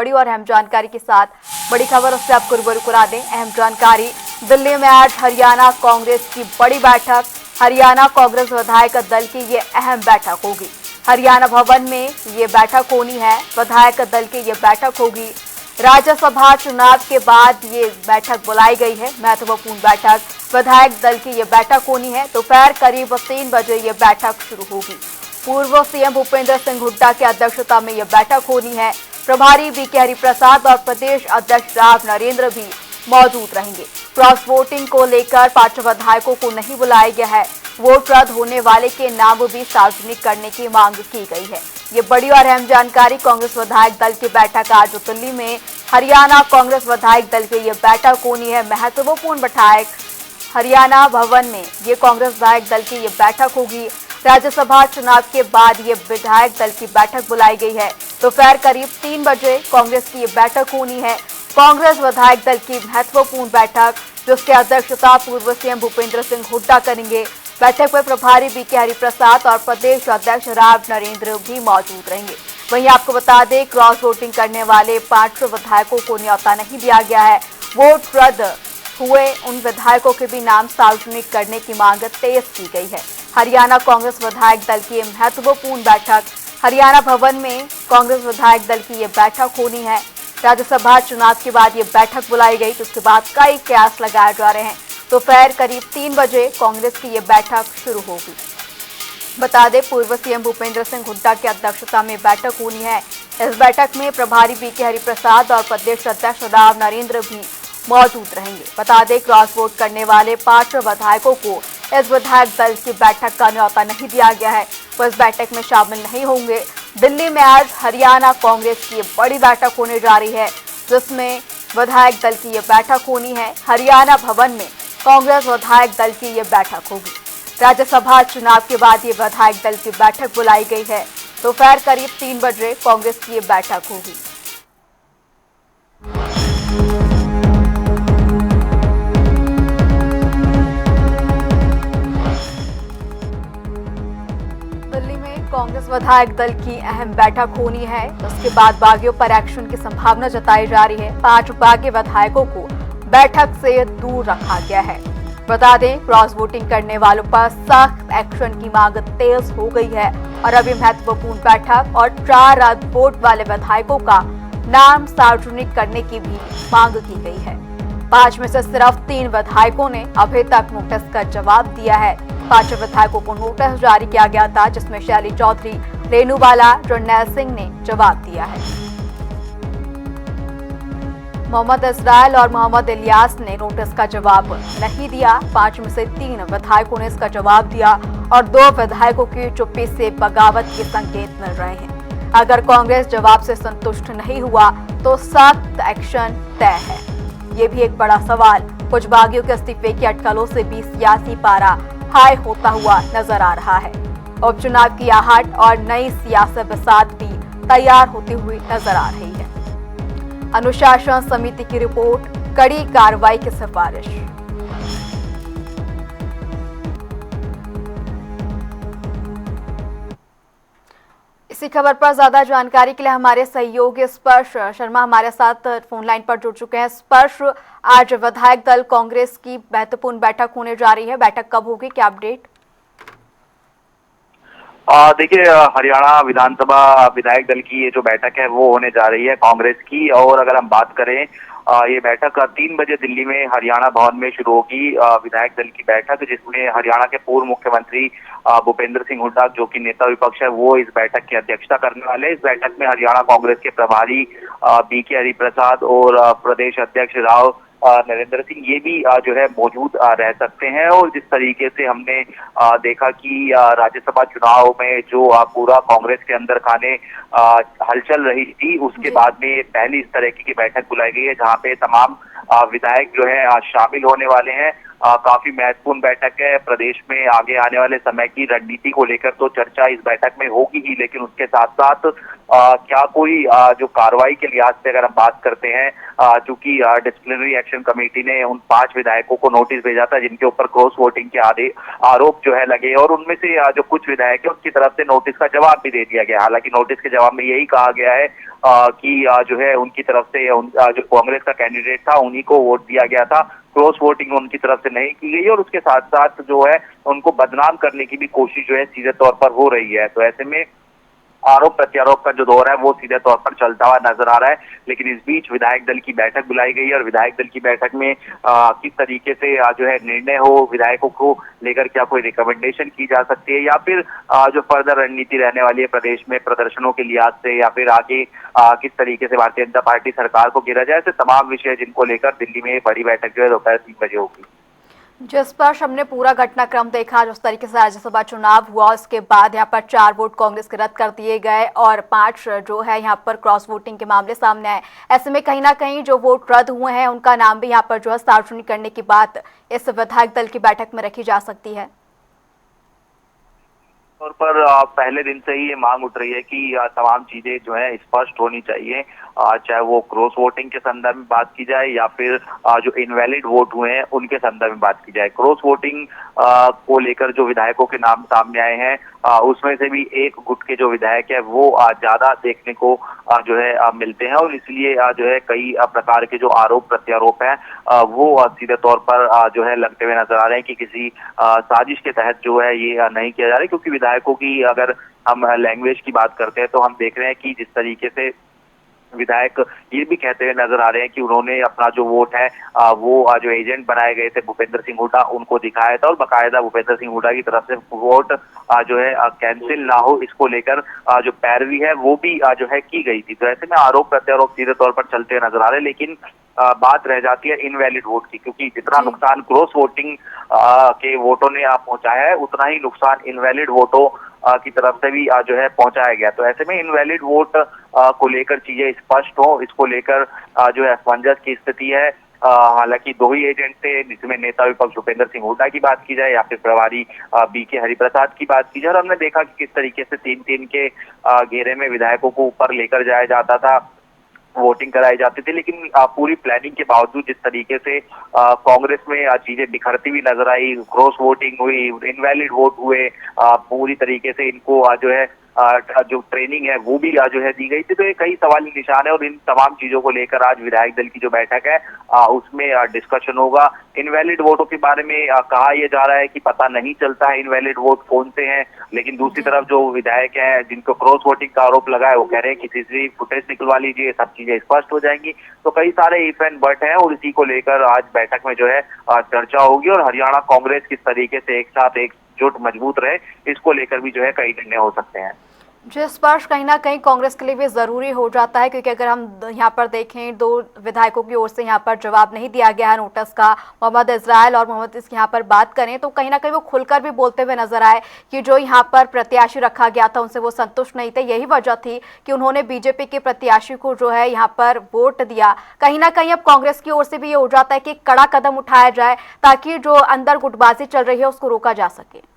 बड़ी और अहम जानकारी के साथ बड़ी खबर उससे आपको रूबरू करा दें। अहम जानकारी, दिल्ली में आज हरियाणा कांग्रेस की बड़ी बैठक। हरियाणा कांग्रेस विधायक दल की ये अहम बैठक होगी। हरियाणा भवन में ये बैठक होनी है। विधायक दल की ये बैठक होगी। राज्यसभा चुनाव के बाद ये बैठक बुलाई गई है, महत्वपूर्ण बैठक। विधायक दल की ये बैठक होनी है। दोपहर करीब 3 बजे ये बैठक शुरू होगी। पूर्व सीएम भूपेंद्र सिंह हुड्डा की अध्यक्षता में ये बैठक होनी है। प्रभारी बीके हरिप्रसाद और प्रदेश अध्यक्ष राव नरेंद्र भी मौजूद रहेंगे। क्रॉस वोटिंग को लेकर 5 विधायकों को नहीं बुलाया गया है। वोट रद्द होने वाले के नाम भी सार्वजनिक करने की मांग की गई है। ये बड़ी और अहम जानकारी। कांग्रेस विधायक दल की बैठक आज दिल्ली में हरियाणा कांग्रेस विधायक दल की ये बैठक होनी है। महत्वपूर्ण बैठक हरियाणा भवन में ये कांग्रेस विधायक दल की ये बैठक होगी। राज्यसभा चुनाव के बाद ये विधायक दल की बैठक बुलाई गई है। दोपहर करीब 3 बजे कांग्रेस की ये बैठक होनी है। कांग्रेस विधायक दल की महत्वपूर्ण बैठक, जिसकी अध्यक्षता पूर्व सीएम भूपेंद्र सिंह हुड्डा करेंगे। बैठक में प्रभारी बीके हरिप्रसाद और प्रदेश अध्यक्ष राव नरेंद्र भी मौजूद रहेंगे। वहीं आपको बता दें, क्रॉस वोटिंग करने वाले 5 विधायकों को न्योता नहीं दिया गया है। वोट रद्द हुए उन विधायकों के भी नाम सार्वजनिक करने की मांग तेज की गई है। हरियाणा कांग्रेस विधायक दल की महत्वपूर्ण बैठक हरियाणा भवन में कांग्रेस विधायक दल की ये बैठक होनी है। राज्यसभा चुनाव के बाद ये बैठक बुलाई गई, जिसके बाद कई कयास लगाए जा रहे हैं। दोपहर करीब 3 बजे कांग्रेस की ये बैठक शुरू होगी। बता दें, पूर्व सीएम भूपेंद्र सिंह हुड्डा की अध्यक्षता में बैठक होनी है। इस बैठक में प्रभारी बीके हरिप्रसाद और प्रदेश अध्यक्ष राव नरेंद्र भी मौजूद रहेंगे। बता दें, क्रॉस वोट करने वाले 5 विधायकों को इस विधायक दल की बैठक का न्योता नहीं दिया गया है। वो इस बैठक में शामिल नहीं होंगे। दिल्ली में आज हरियाणा कांग्रेस की बड़ी बैठक होने जा रही है, जिसमें विधायक दल की ये बैठक होनी है। हरियाणा भवन में कांग्रेस विधायक दल की ये बैठक होगी। राज्यसभा चुनाव के बाद ये विधायक दल की बैठक बुलाई गई है। दोपहर करीब 3 बजे कांग्रेस की ये बैठक होगी। दिल्ली में कांग्रेस विधायक दल की अहम बैठक होनी है। उसके बाद बागियों पर एक्शन की संभावना जताई जा रही है। 5 बागी विधायकों को बैठक से दूर रखा गया है। बता दें, क्रॉस वोटिंग करने वालों पर सख्त एक्शन की मांग तेज हो गई है और अभी महत्वपूर्ण बैठक और 4 रद्द वोट वाले विधायकों का नाम सार्वजनिक करने की भी मांग की गई है। 5 में से सिर्फ 3 विधायकों ने अभी तक नोटिस का जवाब दिया है। 5 विधायकों को नोटिस जारी किया गया था, जिसमें शैली चौधरी, रेणुबाला, जरनैल सिंह ने जवाब दिया है। मोहम्मद इस्राइल और मोहम्मद इलियास ने नोटिस का जवाब नहीं दिया। 5 में से 3 विधायकों ने इसका जवाब दिया और 2 विधायकों की चुप्पी से बगावत के संकेत मिल रहे हैं। अगर कांग्रेस जवाब से संतुष्ट नहीं हुआ तो सख्त एक्शन तय है। ये भी एक बड़ा सवाल। कुछ बागियों के इस्तीफे की अटकलों से भी सियासी पारा हाई होता हुआ नजर आ रहा है। उपचुनाव की आहट और नई सियासी बसात भी तैयार होती हुई नजर आ रही है। अनुशासन समिति की रिपोर्ट, कड़ी कार्रवाई की सिफारिश। इसी खबर पर ज्यादा जानकारी के लिए हमारे सहयोगी स्पर्श शर्मा हमारे साथ फोन लाइन पर जुड़ चुके हैं। स्पर्श, आज विधायक दल कांग्रेस की महत्वपूर्ण बैठक होने जा रही है। बैठक कब होगी, क्या अपडेट? देखिए, हरियाणा विधानसभा विधायक दल की ये जो बैठक है वो होने जा रही है कांग्रेस की। और अगर हम बात करें, ये बैठक 3 बजे दिल्ली में हरियाणा भवन में शुरू होगी। विधायक दल की बैठक, जिसमें हरियाणा के पूर्व मुख्यमंत्री भूपेंद्र सिंह हुड्डा, जो कि नेता विपक्ष है, वो इस बैठक की अध्यक्षता करने वाले हैं। इस बैठक में हरियाणा कांग्रेस के प्रभारी बीके हरिप्रसाद और प्रदेश अध्यक्ष राव नरेंद्र सिंह ये भी जो है मौजूद रह सकते हैं। और जिस तरीके से हमने देखा कि राज्यसभा चुनाव में जो पूरा कांग्रेस के अंदर खाने हलचल रही थी, उसके बाद में पहली इस तरह की बैठक बुलाई गई है, जहां पे तमाम विधायक जो है शामिल होने वाले हैं। काफी महत्वपूर्ण बैठक है। प्रदेश में आगे आने वाले समय की रणनीति को लेकर तो चर्चा इस बैठक में होगी ही, लेकिन उसके साथ साथ क्या कोई जो कार्रवाई के लिहाज से अगर हम बात करते हैं, चूंकि डिसिप्लिनरी एक्शन कमेटी ने उन 5 विधायकों को नोटिस भेजा था जिनके ऊपर क्रॉस वोटिंग के आरोप जो है लगे, और उनमें से जो कुछ विधायक है उनकी तरफ से नोटिस का जवाब भी दे दिया गया। हालांकि नोटिस के जवाब में यही कहा गया है कि जो है उनकी तरफ से जो कांग्रेस का कैंडिडेट था उन्हीं को वोट दिया गया था, क्रॉस वोटिंग उनकी तरफ से नहीं की गई, और उसके साथ साथ जो है उनको बदनाम करने की भी कोशिश जो है सीधे तौर पर हो रही है। तो ऐसे में आरोप प्रत्यारोप का जो दौर है वो सीधे तौर पर चलता हुआ नजर आ रहा है। लेकिन इस बीच विधायक दल की बैठक बुलाई गई है, और विधायक दल की बैठक में किस तरीके से जो है निर्णय हो, विधायकों को लेकर क्या कोई रिकमेंडेशन की जा सकती है, या फिर जो फर्दर रणनीति रहने वाली है प्रदेश में प्रदर्शनों के लिहाज से, या फिर आगे किस तरीके से भारतीय जनता पार्टी सरकार को घेरा जाए, ऐसे तमाम विषय जिनको लेकर दिल्ली में बड़ी बैठक जो है दोपहर 3 बजे होगी। जिस पर हमने पूरा घटनाक्रम देखा, जिस तरीके से राज्यसभा चुनाव हुआ, उसके बाद यहाँ पर 4 वोट कांग्रेस के रद्द कर दिए गए और 5 जो है यहाँ पर क्रॉस वोटिंग के मामले सामने आए। ऐसे में कहीं ना कहीं जो वोट रद्द हुए हैं उनका नाम भी यहाँ पर जो है सार्वजनिक करने की बात इस विधायक दल की बैठक में रखी जा सकती है। तौर पर पहले दिन से ही ये मांग उठ रही है कि तमाम चीजें जो है स्पष्ट होनी चाहिए, चाहे वो क्रॉस वोटिंग के संदर्भ में बात की जाए या फिर जो इनवैलिड वोट हुए हैं उनके संदर्भ में बात की जाए। क्रॉस वोटिंग को लेकर जो विधायकों के नाम सामने आए हैं उसमें से भी एक गुट के जो विधायक है वो ज्यादा देखने को जो है मिलते हैं, और इसलिए जो है कई प्रकार के जो आरोप प्रत्यारोप हैं वो सीधे तौर पर जो है लगते हुए नजर आ रहे हैं कि किसी साजिश के तहत जो है ये नहीं किया जा रहा है। क्योंकि विधायकों की अगर हम लैंग्वेज की बात करते हैं तो हम देख रहे हैं कि जिस तरीके से विधायक ये भी कहते हुए नजर आ रहे हैं कि उन्होंने अपना जो वोट है वो जो एजेंट बनाए गए थे भूपेंद्र सिंह हुड्डा उनको दिखाया था, और बाकायदा भूपेंद्र सिंह हुड्डा की तरफ से वोट जो है कैंसिल ना हो इसको लेकर जो पैरवी है वो भी जो है की गई थी। तो ऐसे में आरोप प्रत्यारोप सीधे तौर पर चलते हुए नजर आ रहे हैं, लेकिन बात रह जाती है इनवैलिड वोट की, क्योंकि जितना नुकसान क्रॉस वोटिंग के वोटों ने पहुंचाया है उतना ही नुकसान इनवैलिड वोटों की तरफ से भी जो है पहुंचाया गया। तो ऐसे में इनवैलिड वोट को लेकर चीजें स्पष्ट हो, इसको लेकर जो है असमंजस की स्थिति है। हालांकि 2 ही एजेंट थे, जिसमें नेता विपक्ष भूपेंद्र सिंह हुड्डा की बात की जाए या फिर प्रभारी बीके हरिप्रसाद की बात की जाए, और हमने देखा कि किस तरीके से 3-3 के घेरे में विधायकों को ऊपर लेकर जाया जाता था, वोटिंग कराई जाती थी। लेकिन पूरी प्लानिंग के बावजूद जिस तरीके से कांग्रेस में चीजें बिखरती हुई नजर आई, क्रॉस वोटिंग हुई, इनवैलिड वोट हुए, पूरी तरीके से इनको जो है जो ट्रेनिंग है वो भी जो है दी गई थी। तो ये कई सवाली निशान है, और इन तमाम चीजों को लेकर आज विधायक दल की जो बैठक है उसमें डिस्कशन होगा। इनवैलिड वोटों के बारे में कहा यह जा रहा है कि पता नहीं चलता है इनवैलिड वोट कौन से हैं, लेकिन दूसरी तरफ जो विधायक हैं जिनको क्रॉस वोटिंग का आरोप लगा है वो कह रहे हैं कि सीसीटीवी फुटेज निकलवा लीजिए, सब चीजें स्पष्ट हो जाएंगी। तो कई सारे इफ एंड बट हैं, और इसी को लेकर आज बैठक में जो है चर्चा होगी, और हरियाणा कांग्रेस किस तरीके से एक साथ एकजुट मजबूत रहे इसको लेकर भी जो है कई निर्णय हो सकते हैं। जिस पर कहीं ना कहीं कांग्रेस के लिए भी जरूरी हो जाता है, क्योंकि अगर हम यहाँ पर देखें 2 विधायकों की ओर से यहाँ पर जवाब नहीं दिया गया है नोटिस का। मोहम्मद इजराइल और मोहम्मद इसकी यहाँ पर बात करें तो कहीं ना कहीं वो खुलकर भी बोलते हुए नजर आए कि जो यहाँ पर प्रत्याशी रखा गया था उनसे वो संतुष्ट नहीं थे। यही वजह थी कि उन्होंने बीजेपी के प्रत्याशी को जो है यहाँ पर वोट दिया। कहीं ना कहीं अब कांग्रेस की ओर से भी ये हो जाता है कि कड़ा कदम उठाया जाए ताकि जो अंदर गुटबाजी चल रही है उसको रोका जा सके।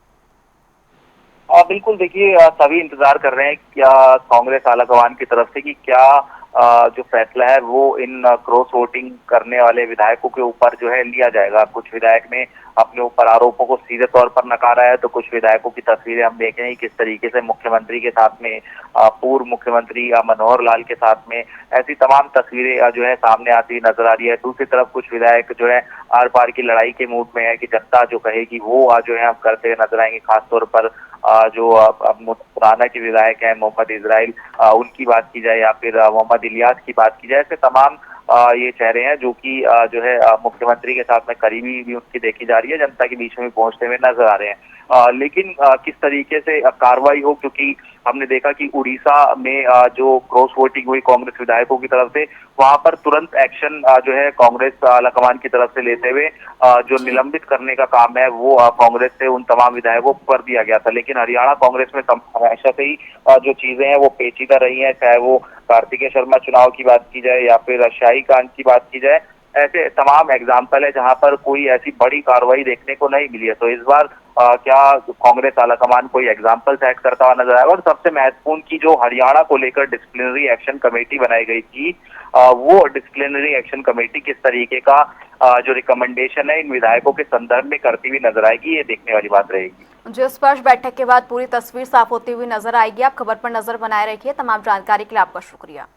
बिल्कुल, देखिए सभी इंतजार कर रहे हैं क्या कांग्रेस आलाकमान की तरफ से कि क्या जो फैसला है वो इन क्रॉस वोटिंग करने वाले विधायकों के ऊपर जो है लिया जाएगा। कुछ विधायक ने अपने ऊपर आरोपों को सीधे तौर पर नकारा है, तो कुछ विधायकों की तस्वीरें हम देख रहे हैं किस तरीके से मुख्यमंत्री के साथ में, पूर्व मुख्यमंत्री मनोहर लाल के साथ में, ऐसी तमाम तस्वीरें जो है सामने आती नजर आ रही है। दूसरी तरफ कुछ विधायक जो है आर पार की लड़ाई के मूड में है कि जनता जो कहेगी वो जो है हम करते हुए नजर आएंगे। खासतौर पर जो पुराना के विधायक है मोहम्मद इजराइल, उनकी बात की जाए या फिर मोहम्मद इलियास की बात की जाए, ऐसे तमाम ये चेहरे हैं जो कि जो है मुख्यमंत्री के साथ में करीबी भी उनकी देखी जा रही है, जनता के बीच में भी पहुंचते हुए नजर आ रहे हैं। लेकिन किस तरीके से कार्रवाई हो, क्योंकि हमने देखा कि उड़ीसा में जो क्रॉस वोटिंग हुई कांग्रेस विधायकों की तरफ से, वहां पर तुरंत एक्शन जो है कांग्रेस आलाकमान की तरफ से लेते हुए जो निलंबित करने का काम है वो कांग्रेस से उन तमाम विधायकों को कर दिया गया था। लेकिन हरियाणा कांग्रेस में हमेशा से ही जो चीजें हैं वो पेचीदा रही हैं, चाहे वो कार्तिकेय शर्मा चुनाव की बात की जाए या फिर शाही कांड की बात की जाए, ऐसे तमाम एग्जाम्पल है जहां पर कोई ऐसी बड़ी कार्रवाई देखने को नहीं मिली है। तो इस बार क्या कांग्रेस आलाकमान कोई एग्जाम्पल सेट करता हुआ नजर आएगा? और सबसे महत्वपूर्ण की जो हरियाणा को लेकर डिसिप्लिनरी एक्शन कमेटी बनाई गई थी, वो डिसिप्लिनरी एक्शन कमेटी किस तरीके का जो रिकमेंडेशन है इन विधायकों के संदर्भ में करती हुई नजर आएगी, ये देखने वाली बात रहेगी। जिस स्पर्श बैठक के बाद पूरी तस्वीर साफ होती हुई नजर आएगी। आप खबर पर नजर बनाए रखिए। तमाम जानकारी के लिए आपका शुक्रिया।